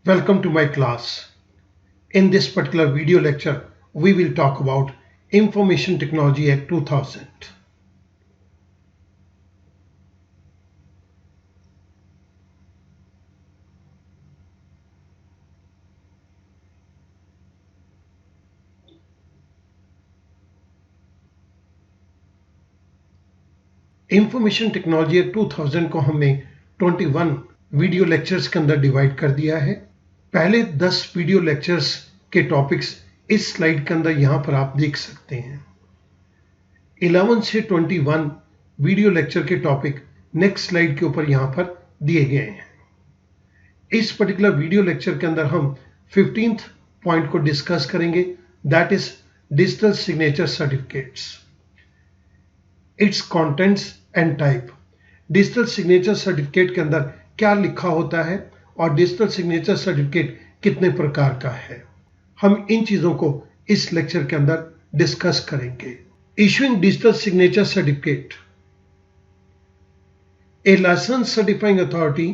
Welcome to my class. In this particular video lecture, we will talk about Information Technology Act 2000. Information technology act 2000 को हमने 21 video lectures के अंदर divide कर दिया है। पहले 10 वीडियो लेक्चर्स के टॉपिक्स इस स्लाइड के अंदर यहां पर आप देख सकते हैं। 11 से 21 वीडियो लेक्चर के टॉपिक नेक्स्ट स्लाइड के ऊपर यहां पर दिए गए हैं। इस पर्टिकुलर वीडियो लेक्चर के अंदर हम 15th पॉइंट को डिस्कस करेंगे, that is digital signature certificates, it's contents and type. Digital signature certificate के अंदर क्या लिखा होता है और डिजिटल सिग्नेचर सर्टिफिकेट कितने प्रकार का है, हम इन चीजों को इस लेक्चर के अंदर डिस्कस करेंगे। Issuing digital signature certificate, a licence certifying authority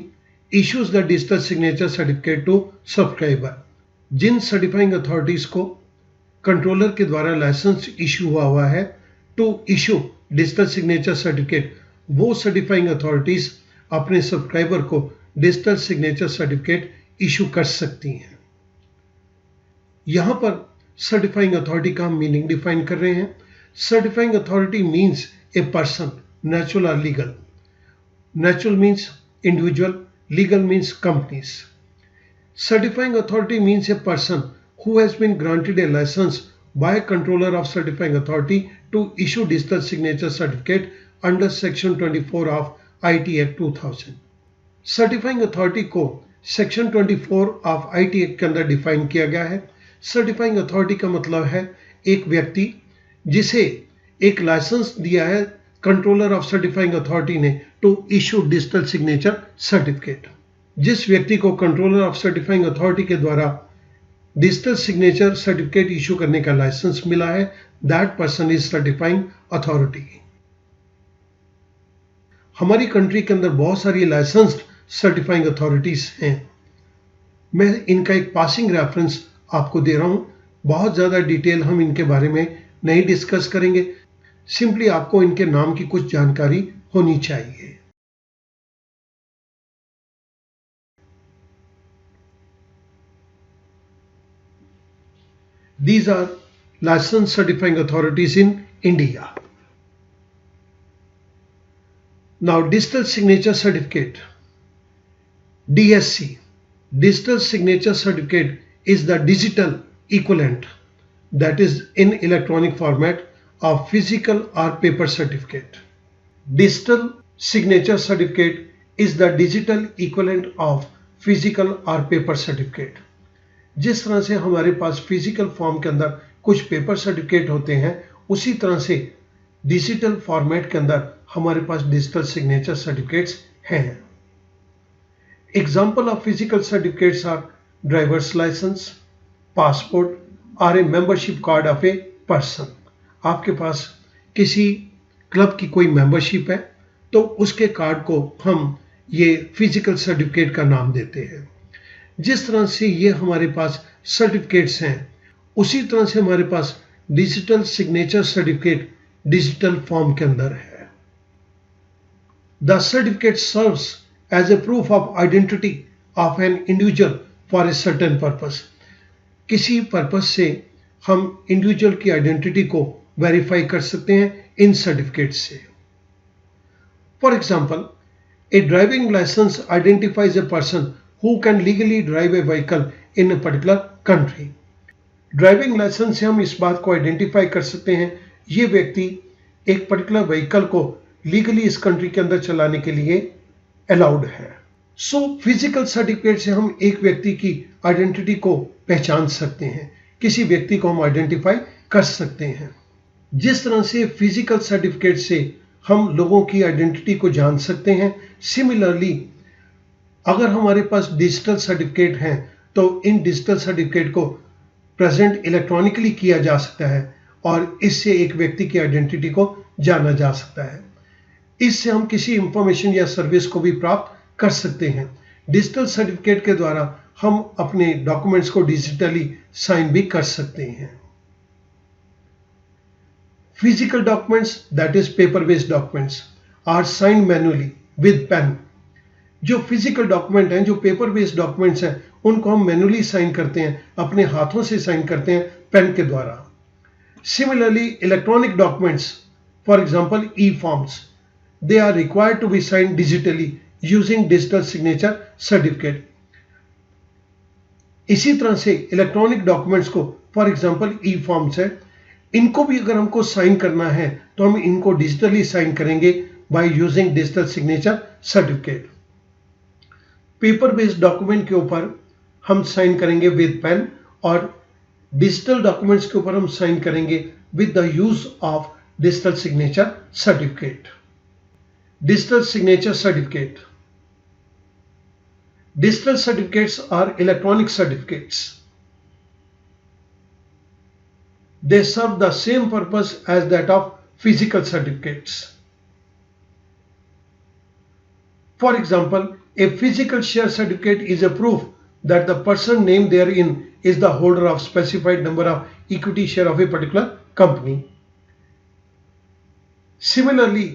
issues the digital signature certificate to subscriber. जिन सर्टिफाइंग अथॉरिटीज को कंट्रोलर के द्वारा लाइसेंस इशू हुआ है to issue digital signature certificate, वो सर्टिफाइंग अथॉरिटीज अपने सब्सक्राइबर को डिजिटल सिग्नेचर सर्टिफिकेट इशू कर सकती हैं। यहां पर सर्टिफाइंग अथॉरिटी का हम मीनिंग डिफाइन कर रहे हैं। Certifying authority means a person, natural और legal. Natural means individual, legal means companies. Certifying authority means a person who has been granted a license by a controller of certifying authority to issue digital signature certificate under section 24 of IT Act 2000. Certifying authority को section 24 of IT Act के अंदर define किया गया है। Certifying authority का मतलब है एक व्यक्ति जिसे एक लाइसेंस दिया है कंट्रोलर ऑफ सर्टिफाइंग अथॉरिटी ने to issue digital signature certificate. जिस व्यक्ति को कंट्रोलर ऑफ सर्टिफाइंग अथॉरिटी के द्वारा डिजिटल सिग्नेचर सर्टिफिकेट इशू करने का लाइसेंस मिला है, that person is certifying authority. हमारी कंट्री के अंदर बहुत सारी लाइसेंस्ड सर्टिफाइंग अथॉरिटीज हैं। मैं इनका एक पासिंग रेफरेंस आपको दे रहा हूं, बहुत ज्यादा डिटेल हम इनके बारे में नहीं डिस्कस करेंगे, सिंपली आपको इनके नाम की कुछ जानकारी होनी चाहिए। These are licensed certifying authorities in India. Now, digital signature certificate, DSC. Digital signature certificate is the digital equivalent, that is in electronic format, of physical or paper certificate. Digital signature certificate is the digital equivalent of physical or paper certificate. जिस तरह से हमारे पास physical form के अंदर कुछ paper certificate होते हैं, उसी तरह से डिजिटल फॉर्मेट के अंदर हमारे पास डिजिटल सिग्नेचर सर्टिफिकेट्स हैं। Example of physical certificates are driver's license, passport और a membership card of a person. आपके पास किसी क्लब की कोई मेंबरशिप है तो उसके कार्ड को हम ये फिजिकल सर्टिफिकेट का नाम देते हैं। जिस तरह से ये हमारे पास सर्टिफिकेट्स हैं, उसी तरह से हमारे पास digital signature certificate digital form के अंदर है। The certificate serves as a proof of identity of an individual for a certain purpose. किसी पर्पस से हम इंडिविजुअल की आइडेंटिटी को वेरीफाई कर सकते हैं इन सर्टिफिकेट से। For example, a driving licence identifies a person who can legally drive a vehicle in a particular country. Driving licence से हम इस बात को आइडेंटिफाई कर सकते हैं ये व्यक्ति एक पर्टिकुलर व्हीकल को लीगली इस कंट्री के अंदर चलाने के लिए अलाउड है। सो फिजिकल सर्टिफिकेट से हम एक व्यक्ति की आइडेंटिटी को पहचान सकते हैं, किसी व्यक्ति को हम आइडेंटिफाई कर सकते हैं। जिस तरह से फिजिकल सर्टिफिकेट से हम लोगों की आइडेंटिटी को जान सकते हैं, सिमिलरली अगर हमारे पास डिजिटल सर्टिफिकेट हैं तो इन डिजिटल सर्टिफिकेट को प्रेजेंट इलेक्ट्रॉनिकली किया जा सकता है और इससे एक व्यक्ति की आइडेंटिटी को जाना जा सकता है। इससे हम किसी इंफॉर्मेशन या सर्विस को भी प्राप्त कर सकते हैं। डिजिटल सर्टिफिकेट के द्वारा हम अपने डॉक्यूमेंट्स को डिजिटली साइन भी कर सकते हैं। Physical documents that is paper based documents are signed manually with pen. जो फिजिकल डॉक्यूमेंट हैं, जो पेपर बेस्ड डॉक्यूमेंट्स हैं, उनको हम मैन्युअली साइन करते हैं, अपने हाथों से साइन करते हैं पेन के द्वारा। Similarly electronic documents, for example E forms, they are required to be signed digitally using digital signature certificate। इसी तरह से इलेक्ट्रॉनिक डॉक्यूमेंट्स को, फॉर एग्जांपल ई फॉर्म्स है, इनको भी अगर हमको साइन करना है तो हम इनको डिजिटली साइन करेंगे by using digital signature certificate. Paper based document के ऊपर हम साइन करेंगे विद पेन और डिजिटल डॉक्यूमेंट्स के ऊपर हम साइन करेंगे with the use of digital signature certificate. Digital signature certificate. Digital certificates are electronic certificates. They serve the same purpose as that of physical certificates. For example, a physical share certificate is a proof that the person named therein is the holder of specified number of equity share of a particular company. Similarly,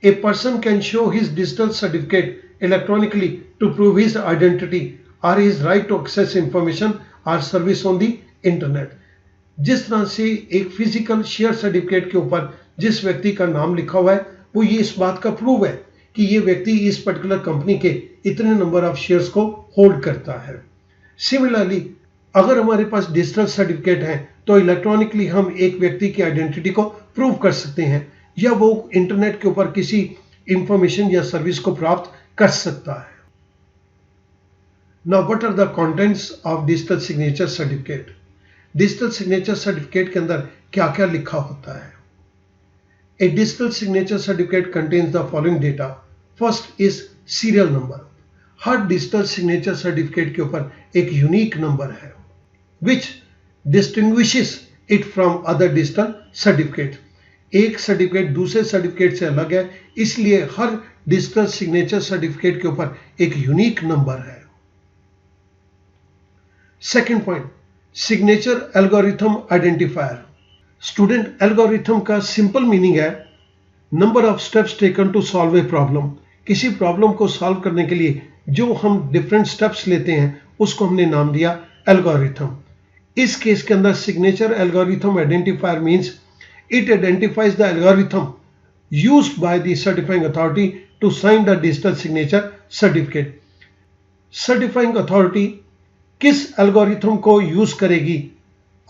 a person can show his digital certificate electronically to prove his identity or his right to access information or service on the internet। जिस तरह से एक physical share certificate के ऊपर जिस व्यक्ति का नाम लिखा हुआ है वो ये इस बात का प्रूव है कि ये व्यक्ति इस पर्टिकुलर कंपनी के इतने नंबर ऑफ शेयर्स को होल्ड करता है। सिमिलरली अगर हमारे पास डिजिटल सर्टिफिकेट है तो इलेक्ट्रॉनिकली हम एक व्यक्ति की आइडेंटिटी को प्रूव कर सकते हैं या वो इंटरनेट के ऊपर किसी इंफॉर्मेशन या सर्विस को प्राप्त कर सकता है। Now what are the contents of digital signature certificate. Digital signature certificate के अंदर क्या क्या लिखा होता है। A digital signature certificate contains the following data. First is serial number. हर डिजिटल सिग्नेचर सर्टिफिकेट के ऊपर एक यूनिक नंबर है which distinguishes it from other digital certificate. एक सर्टिफिकेट दूसरे सर्टिफिकेट से अलग है, इसलिए हर डिजिटल सिग्नेचर सर्टिफिकेट के ऊपर एक यूनिक नंबर है। Second point, signature algorithm identifier. Student, algorithm का सिंपल मीनिंग है number of steps taken to solve a problem. किसी प्रॉब्लम को सॉल्व करने के लिए जो हम डिफरेंट स्टेप्स लेते हैं उसको हमने नाम दिया एल्गोरिथम। इस केस के अंदर signature algorithm identifier means it identifies the algorithm used by the certifying authority to sign the digital signature certificate। certifying authority किस एल्गोरिथम को यूज करेगी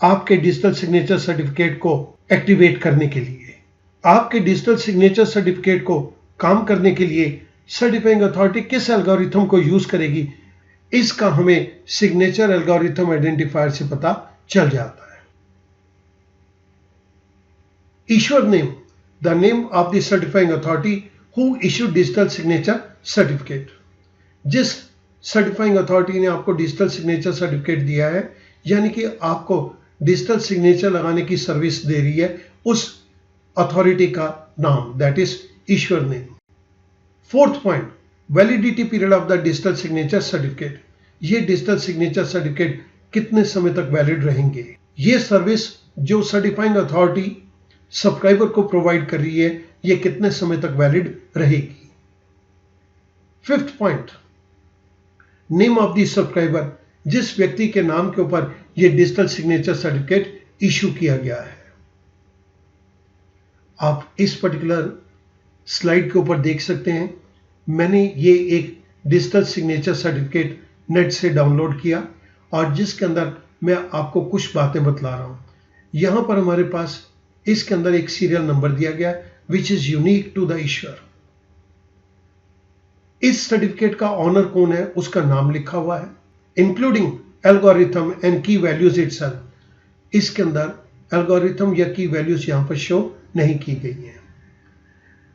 आपके डिजिटल सिग्नेचर सर्टिफिकेट को एक्टिवेट करने के लिए। आपके डिजिटल सिग्नेचर सर्टिफिकेट को काम करने के लिए सर्टिफाइंग अथॉरिटी किस एल्गोरिथम को यूज करेगी, इसका हमें सिग्नेचर एल्गोरिथम आइडेंटिफायर से पता चल जाता है। Issuer name, the name of the certifying authority who issued digital signature certificate। जिस सर्टिफाइंग अथॉरिटी ने आपको डिजिटल सिग्नेचर सर्टिफिकेट दिया है यानी कि आपको डिजिटल सिग्नेचर लगाने की सर्विस दे रही है, उस अथॉरिटी का नाम, that is issuer name. Fourth point, validity period of the digital signature certificate. ये डिजिटल सिग्नेचर सर्टिफिकेट कितने समय तक वैलिड रहेंगे। ये सर्विस जो सर्टिफाइंग अथॉरिटी सब्सक्राइबर को प्रोवाइड कर रही है ये कितने समय तक वैलिड रहेगी। Fifth point, name of the subscriber. जिस व्यक्ति के नाम के ऊपर ये डिजिटल सिग्नेचर सर्टिफिकेट इशू किया गया है। आप इस पर्टिकुलर स्लाइड के ऊपर देख सकते हैं, मैंने ये एक डिजिटल सिग्नेचर सर्टिफिकेट नेट से डाउनलोड किया और जिसके अंदर मैं आपको कुछ बातें बतला रहा हूं। यहां पर हमारे पास इसके अंदर एक सीरियल नंबर दिया गया which is unique to the issuer. इस सर्टिफिकेट का ऑनर कौन है उसका नाम लिखा हुआ है, including algorithm and key values itself. इसके अंदर एल्गोरिथम या की वैल्यूज यहां पर शो नहीं की गई है।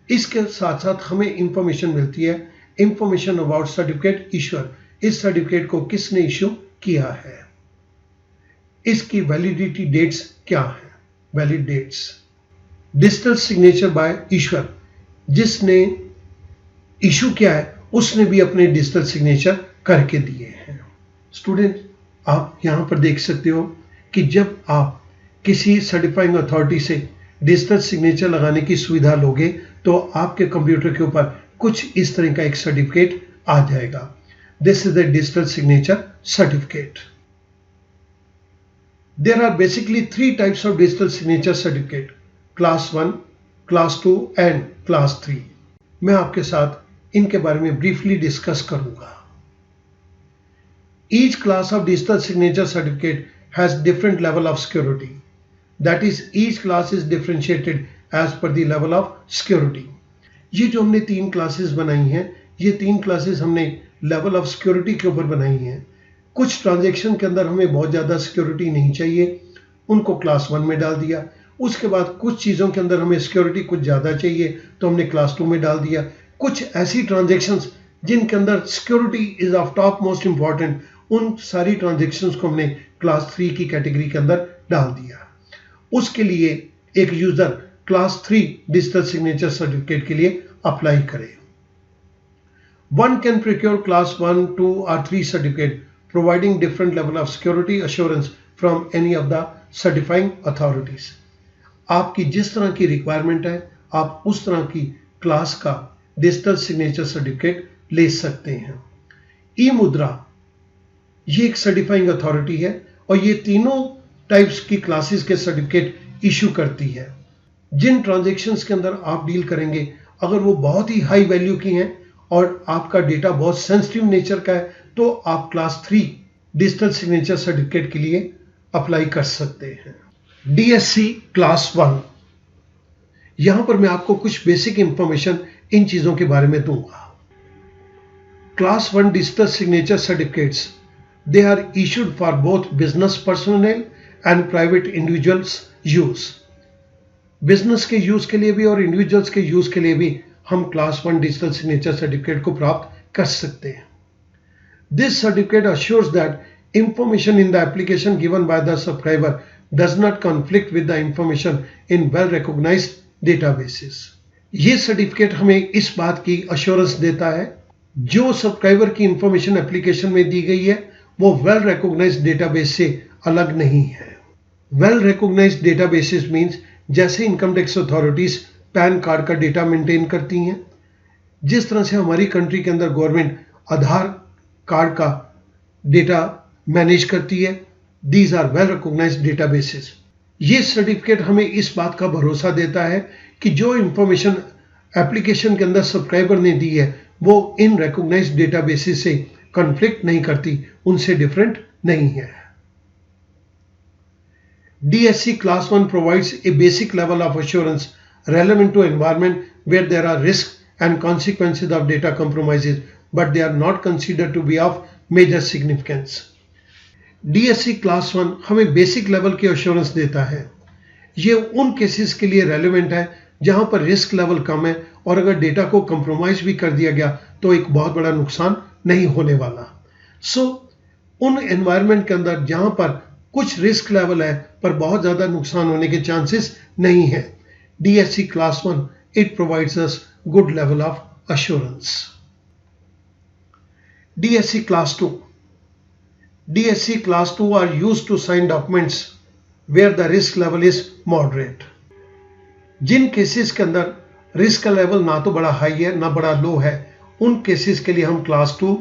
इसके साथ साथ हमें इंफॉर्मेशन मिलती है, इंफॉर्मेशन अबाउट सर्टिफिकेट इश्यूअर। इस सर्टिफिकेट को किसने इश्यू किया है, इसकी वैलिडिटी डेट्स क्या है, valid dates. Digital signature by issuer, जिसने इशू किया है उसने भी अपने डिजिटल सिग्नेचर करके दिए हैं। स्टूडेंट, आप यहाँ पर देख सकते हो कि जब आप किसी सर्टिफाइंग अथॉरिटी से डिजिटल सिग्नेचर लगाने की सुविधा लोगे तो आपके कंप्यूटर के ऊपर कुछ इस तरह का एक सर्टिफिकेट आ जाएगा। This is the digital signature certificate. There are basically 3 types of digital signature certificate: Class 1, Class 2 and Class 3। मैं आपके साथ इनके बारे में briefly discuss करूंगा। Each class of digital signature certificate has different level of security. That is, each class is differentiated as per the level of security. ये जो हमने 3 क्लासेस बनाई हैं, ये 3 क्लासेस हमने लेवल ऑफ सिक्योरिटी के ऊपर बनाई हैं। कुछ ट्रांजैक्शन के अंदर हमें बहुत ज़्यादा सिक्योरिटी नहीं चाहिए, उनको क्लास 1 में डाल दिया। उसके बाद कुछ चीज़ों के अंदर हमें सिक्योरिटी कुछ ज़्यादा चाहिए तो हमने क्लास 2 में डाल दिया। कुछ ऐसी ट्रांजैक्शंस जिनके अंदर security is of top most important, उन सारी ट्रांजैक्शंस को हमने क्लास 3 की कैटेगरी के अंदर डाल दिया। उसके लिए एक user class 3 digital signature certificate के लिए अप्लाई करे। One can procure class 1, 2 or 3 certificate providing different level of security assurance from any of the certifying authorities। आपकी जिस तरह की रिक्वायरमेंट है आप उस तरह की क्लास का डिजिटल सिग्नेचर सर्टिफिकेट ले सकते हैं। ई मुद्रा ये एक सर्टिफाइंग अथॉरिटी है और ये तीनों टाइप्स की क्लासेस के सर्टिफिकेट इशू करती है। जिन ट्रांजैक्शंस के अंदर आप डील करेंगे अगर वो बहुत ही हाई वैल्यू की हैं और आपका डेटा बहुत सेंसिटिव नेचर का है तो आप क्लास 3 डिजिटल सिग्नेचर सर्टिफिकेट के लिए अप्लाई कर सकते हैं। DSC क्लास 1, यहां पर मैं आपको कुछ बेसिक इंफॉर्मेशन इन चीजों के बारे में दूंगा। Class 1 digital signature certificates, they are issued for both business personal and private individuals use. Business के यूज के लिए भी और इंडिविजुअल्स के यूज के लिए भी हम क्लास 1 डिजिटल सिग्नेचर सर्टिफिकेट को प्राप्त कर सकते हैं। This certificate assures that information in the application given by the subscriber does not conflict with the information in well recognized databases। ये सर्टिफिकेट हमें इस बात की अश्योरेंस देता है जो सब्सक्राइबर की इंफॉर्मेशन एप्लीकेशन में दी गई है वो वेल रिकॉग्नाइज्ड डेटाबेस से अलग नहीं है। वेल रिकॉग्नाइज्ड डेटाबेसेस मींस जैसे income tax authorities PAN card का डेटा मेंटेन करती हैं, जिस तरह से हमारी कंट्री के अंदर गवर्नमेंट आधार कार्ड का डेटा मैनेज करती है, these are well recognised databases. ये सर्टिफिकेट हमें इस बात का भरोसा देता है कि जो इंफॉर्मेशन एप्लीकेशन के अंदर सब्सक्राइबर ने दी है वो इन रिकॉग्नाइज्ड डेटाबेसेस से कॉन्फ्लिक्ट नहीं करती, उनसे डिफरेंट नहीं है। DSC Class 1 provides a basic level of assurance relevant to environment where there are risks and consequences of data compromises, but they are not considered to be of major significance। DSC Class 1 हमें basic level की assurance देता है। ये उन cases के लिए relevant है जहां पर रिस्क लेवल कम है और अगर डेटा को कंप्रोमाइज भी कर दिया गया तो एक बहुत बड़ा नुकसान नहीं होने वाला। उन एनवायरनमेंट के अंदर जहां पर कुछ रिस्क लेवल है पर बहुत ज्यादा नुकसान होने के चांसेस नहीं है, DSC Class 1 it provides us good level of assurance। DSC Class 2, DSC Class 2 are used to sign documents where the risk level is moderate। जिन केसेस के अंदर रिस्क का लेवल ना तो बड़ा हाई है ना बड़ा लो है, उन केसेस के लिए हम क्लास 2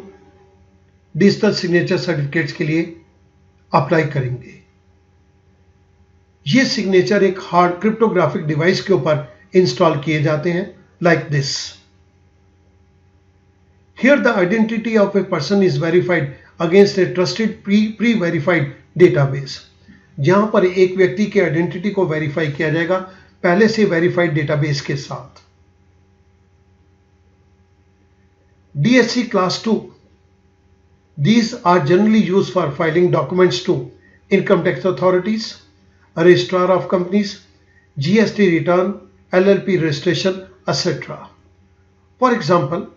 डिजिटल सिग्नेचर सर्टिफिकेट्स के लिए अप्लाई करेंगे। ये सिग्नेचर एक हार्ड क्रिप्टोग्राफिक डिवाइस के ऊपर इंस्टॉल किए जाते हैं like this. Here the identity of a person is verified against a trusted pre-verified database। जहां पर एक व्यक्ति की आइडेंटिटी को वेरीफाई किया जाएगा पहले से वेरीफाइड डेटाबेस के साथ। DSC Class 2, these are generally used for filing documents to income tax authorities, registrar of companies, GST return, LLP registration, etc. For example,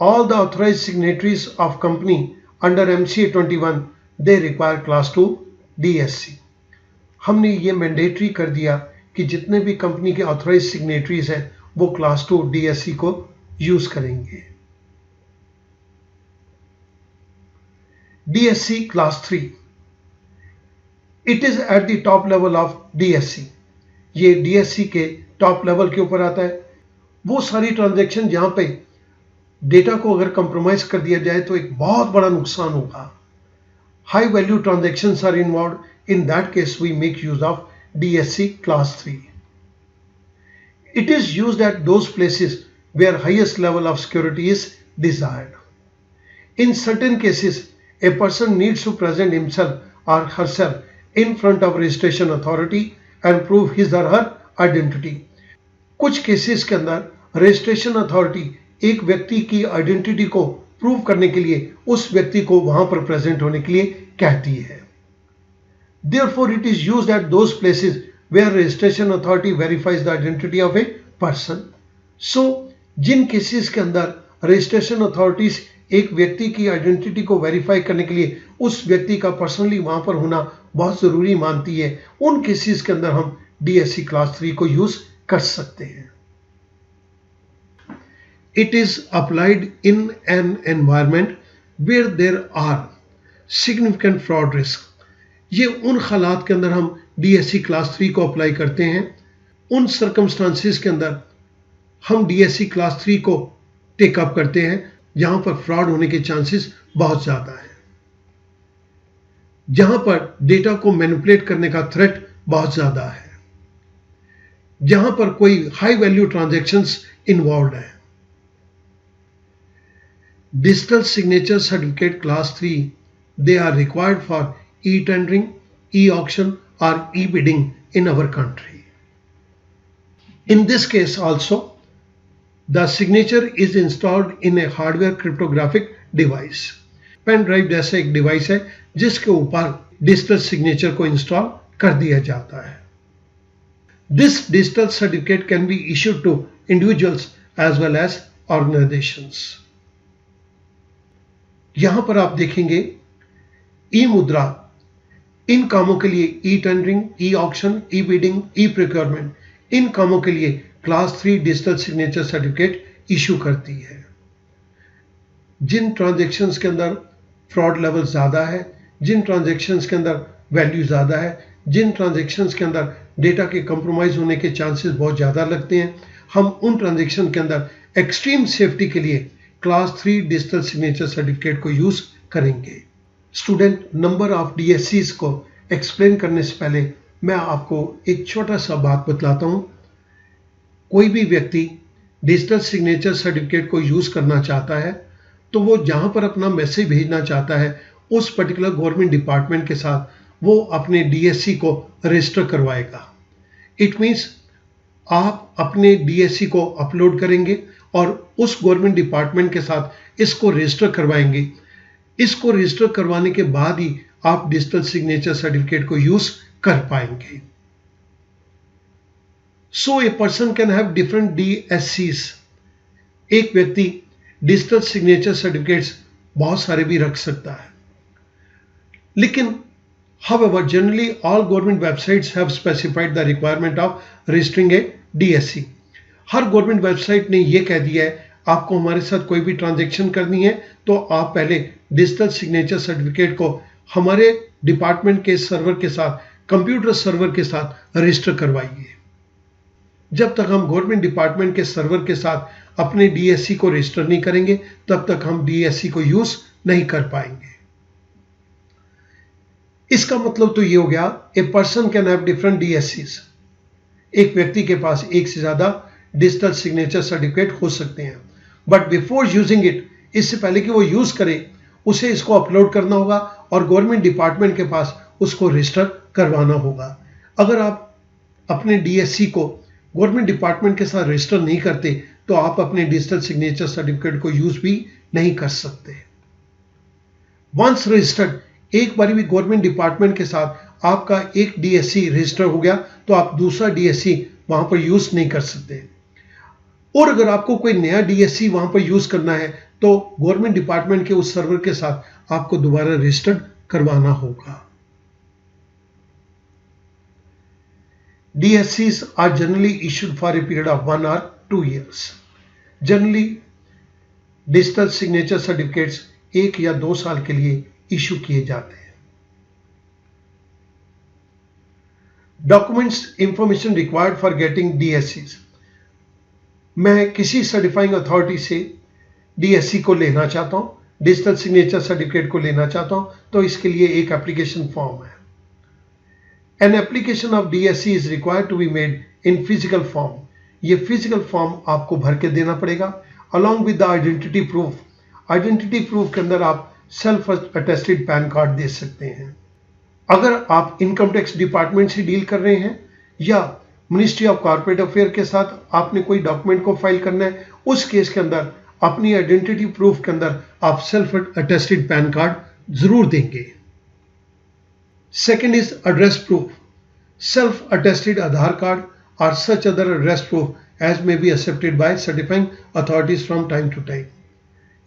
all the authorized signatories of company under MCA 21 they require Class 2 DSC। हमने ये mandatory कर दिया कि जितने भी company के authorised signatories हैं वो क्लास 2 DSC को यूज करेंगे। DSC Class 3, it is at the top level of DSC. ये DSC के टॉप लेवल के ऊपर आता है। वो सारी ट्रांजैक्शन जहां पे डेटा को अगर कंप्रोमाइज कर दिया जाए तो एक बहुत बड़ा नुकसान होगा। High value transactions are involved, in that case we make use of DSC Class 3. It is used at those places where highest level of security is desired. In certain cases, a person needs to present himself or herself in front of registration authority and prove his or her identity. कुछ cases के अंदर registration authority एक व्यक्ति की identity को prove करने के लिए उस व्यक्ति को वहां पर प्रेजेंट होने के लिए कहती है। Therefore, it is used at those places where registration authority verifies the identity of a person. So, जिन केसेस के अंदर रजिस्ट्रेशन अथॉरिटीज एक व्यक्ति की आइडेंटिटी को वेरीफाई करने के लिए उस व्यक्ति का पर्सनली वहां पर होना बहुत जरूरी मानती है, उन केसेस के अंदर हम DSC Class 3 को यूज कर सकते हैं। It is applied in an environment where there are significant fraud risk. ये उन हालात के अंदर हम DSC Class 3 को अप्लाई करते हैं, उन सर्कमस्टांसिस के अंदर हम DSC Class 3 को टेकअप करते हैं जहां पर फ्रॉड होने के चांसेस बहुत ज्यादा है, जहां पर डेटा को मैनिपुलेट करने का थ्रेट बहुत ज्यादा है, जहां पर कोई हाई वैल्यू ट्रांजैक्शंस इन्वॉल्व है। Digital signature certificate Class 3, they are required for e-tendering, e-auction or e-bidding in our country. In this case also, the signature is installed in a hardware cryptographic device. Pen drive जैसा एक device है जिसके ऊपर digital signature को install कर दिया जाता है। This digital certificate can be issued to individuals as well as organizations. यहां पर आप देखेंगे ई मुद्रा, इन कामों के लिए ई टेंडरिंग, ई ऑक्शन, ई बिडिंग, ई प्रोक्योरमेंट, इन कामों के लिए Class 3 digital signature certificate issue करती है। जिन ट्रांजैक्शंस के अंदर फ्रॉड लेवल ज्यादा है, जिन ट्रांजैक्शंस के अंदर वैल्यू ज्यादा है, जिन ट्रांजैक्शंस के अंदर डेटा के कंप्रोमाइज होने के चांसेस बहुत ज्यादा लगते हैं, हम उन ट्रांजैक्शन के अंदर एक्सट्रीम सेफ्टी के लिए Class 3 डिजिटल सिग्नेचर सर्टिफिकेट को यूज करेंगे। स्टूडेंट, नंबर ऑफ DSCs को एक्सप्लेन करने से पहले मैं आपको एक छोटा सा बात बतलाता हूं। कोई भी व्यक्ति डिजिटल सिग्नेचर सर्टिफिकेट को यूज करना चाहता है तो वो जहां पर अपना मैसेज भेजना चाहता है उस पर्टिकुलर गवर्नमेंट डिपार्टमेंट के साथ वो अपने DSC को रजिस्टर करवाएगा। इट मीन्स आप अपने DSC को अपलोड करेंगे और उस गवर्नमेंट डिपार्टमेंट के साथ इसको रजिस्टर करवाएंगे। इसको रजिस्टर करवाने के बाद ही आप डिजिटल सिग्नेचर सर्टिफिकेट को यूज कर पाएंगे। So a person can have different DSCs। एक व्यक्ति डिजिटल सिग्नेचर सर्टिफिकेट्स बहुत सारे भी रख सकता है, लेकिन however generally all government websites have specified the requirement of registering a DSC. Her government website ने यह कह दिया है आपको हमारे साथ कोई भी ट्रांजैक्शन करनी है तो आप पहले डिजिटल सिग्नेचर सर्टिफिकेट को हमारे डिपार्टमेंट के सर्वर के साथ, कंप्यूटर सर्वर के साथ रजिस्टर करवाइए। जब तक हम गवर्नमेंट डिपार्टमेंट के सर्वर के साथ अपने DSC को रजिस्टर नहीं करेंगे तब तक हम DSC को यूज नहीं कर पाएंगे। इसका मतलब तो ये हो गया ए person can have different DSCs। एक व्यक्ति के पास एक से ज्यादा डिजिटल सिग्नेचर सर्टिफिकेट हो सकते हैं, बट बिफोर यूजिंग इट, इससे पहले कि वो यूज करे उसे इसको अपलोड करना होगा और गवर्नमेंट डिपार्टमेंट के पास उसको रजिस्टर करवाना होगा। अगर आप अपने DSC को गवर्नमेंट डिपार्टमेंट के साथ रजिस्टर नहीं करते तो आप अपने डिजिटल सिग्नेचर सर्टिफिकेट को यूज भी नहीं कर सकते। वंस रजिस्टर्ड, एक बार भी गवर्नमेंट डिपार्टमेंट के साथ आपका एक DSC रजिस्टर हो गया तो आप दूसरा DSC वहां पर यूज नहीं कर सकते। और अगर आपको कोई नया DSC वहां पर यूज करना है तो गवर्नमेंट डिपार्टमेंट के उस सर्वर के साथ आपको दोबारा रजिस्टर्ड करवाना होगा। DSCs are generally issued for a period of 1 or 2 years. Generally, digital signature certificates 1 या 2 साल के लिए इशू किए जाते हैं। Documents information required for getting DSCs। मैं किसी सर्टिफाइंग अथॉरिटी से DSC को लेना चाहता हूं, डिजिटल सिग्नेचर सर्टिफिकेट को लेना चाहता हूं, तो इसके लिए एक एप्लीकेशन फॉर्म है। An application of DSC is required to be made in physical form. ये फिजिकल फॉर्म आपको भर के देना पड़ेगा along with the identity proof. Identity proof के अंदर आप सेल्फ अटेस्टेड पैन कार्ड दे सकते हैं। अगर आप इनकम टैक्स डिपार्टमेंट से डील कर रहे हैं या मिनिस्ट्री ऑफ कॉर्पोरेट अफेयर के साथ आपने कोई डॉक्यूमेंट को फाइल करना है, उस केस के अंदर अपनी आइडेंटिटी प्रूफ के अंदर आप सेल्फ अटेस्टेड पैन कार्ड जरूर देंगे। Second is address proof. Self attested Aadhaar card और such other address proof as may be accepted by certifying authorities from time to time.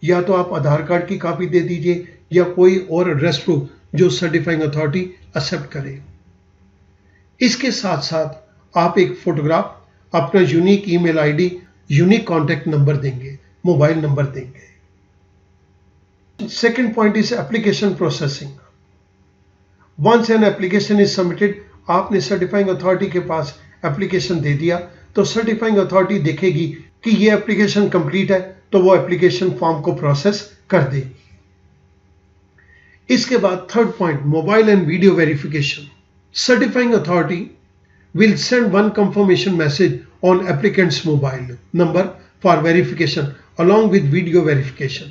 या तो आप आधार कार्ड की कॉपी दे दीजिए या कोई और एड्रेस प्रूफ जो सर्टिफाइंग अथॉरिटी एक्सेप्ट करे। इसके साथ साथ आप एक फोटोग्राफ, अपना unique email ID, unique contact number देंगे, मोबाइल नंबर देंगे। Second point is application processing. Once an application is submitted, आपने सर्टिफाइंग अथॉरिटी के पास एप्लीकेशन दे दिया तो सर्टिफाइंग अथॉरिटी देखेगी कि ये एप्लीकेशन कंप्लीट है तो वो एप्लीकेशन फॉर्म को प्रोसेस कर देगी। इसके बाद third point, mobile and video verification. Certifying authority will send one confirmation message on applicant's mobile number for verification along with video verification.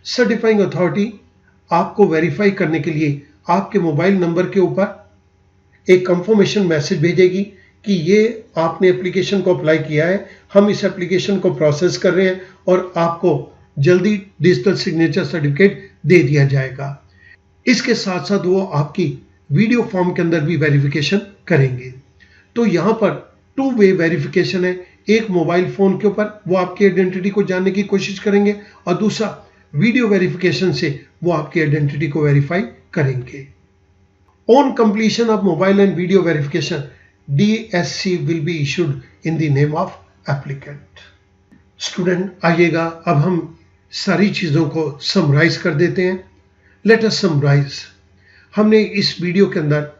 Certifying authority आपको वेरीफाई करने के लिए आपके मोबाइल नंबर के ऊपर एक कंफर्मेशन मैसेज भेजेगी कि ये आपने एप्लीकेशन को अप्लाई किया है, हम इस एप्लीकेशन को प्रोसेस कर रहे हैं और आपको जल्दी डिजिटल सिग्नेचर सर्टिफिकेट दे दिया जाएगा। इसके साथ साथ वो आपकी वीडियो फॉर्म के अंदर भी वेरिफिकेशन करेंगे। तो यहाँ पर 2 वे वेरिफिकेशन है। एक मोबाइल फोन के ऊपर वो आपकी आइडेंटिटी को जानने की कोशिश करेंगे और दूसरा वीडियो वेरिफिकेशन से वो आपकी आइडेंटिटी को वेरीफाई करेंगे। On completion of mobile and video verification, DSC will be issued in the name of applicant. Student आइएगा, अब हम सारी चीजों को समराइज कर देते हैं। Let us summarise. हमने इस वीडियो के अंदर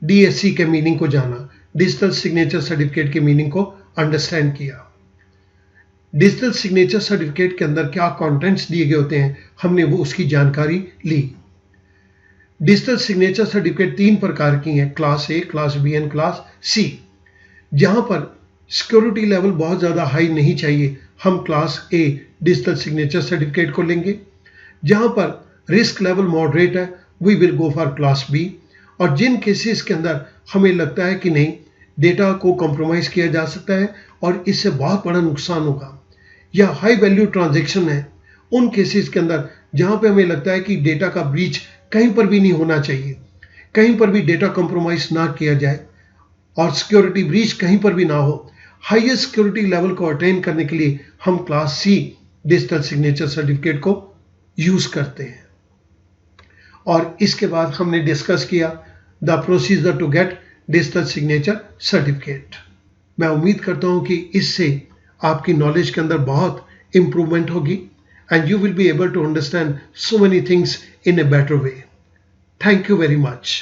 DSC के मीनिंग को जाना, डिजिटल सिग्नेचर सर्टिफिकेट के मीनिंग को अंडरस्टैंड किया। डिजिटल सिग्नेचर सर्टिफिकेट के अंदर क्या कंटेंट्स दिए गए होते हैं, हमने वो उसकी जानकारी ली। डिजिटल सिग्नेचर सर्टिफिकेट 3 प्रकार की हैं, class A, class B and class C। जहां पर सिक्योरिटी लेवल बहुत ज़्यादा हाई नहीं चाहिए, हम class A digital signature certificate को लेंगे। जहां पर रिस्क लेवल मॉडरेट है, we will go for class B। और जिन केसेस के अंदर हमें लगता है कि नहीं, डेटा को कॉम्प्रोमाइज़ किया जा सकता है और इससे बहुत बड़ा नुकसान होगा, या हाई वैल्यू ट्रांजैक्शन है, उन केसेस के अंदर जहां पे हमें लगता है कि डेटा का ब्रीच कहीं पर भी नहीं होना चाहिए, कहीं पर भी डेटा कॉम्प्रोमाइज़ ना किया जाए और सिक्योरिटी ब्रीच कहीं पर भी ना हो, हाईएस्ट सिक्योरिटी लेवल को अटेन करने के लिए हम class C digital signature certificate को यूज करते हैं। और इसके बाद हमने डिस्कस किया the procedure to get digital signature certificate. मैं उम्मीद करता हूं कि इससे आपकी नॉलेज के अंदर बहुत इंप्रूवमेंट होगी and you will be able to understand so many things in a better way. Thank you very much.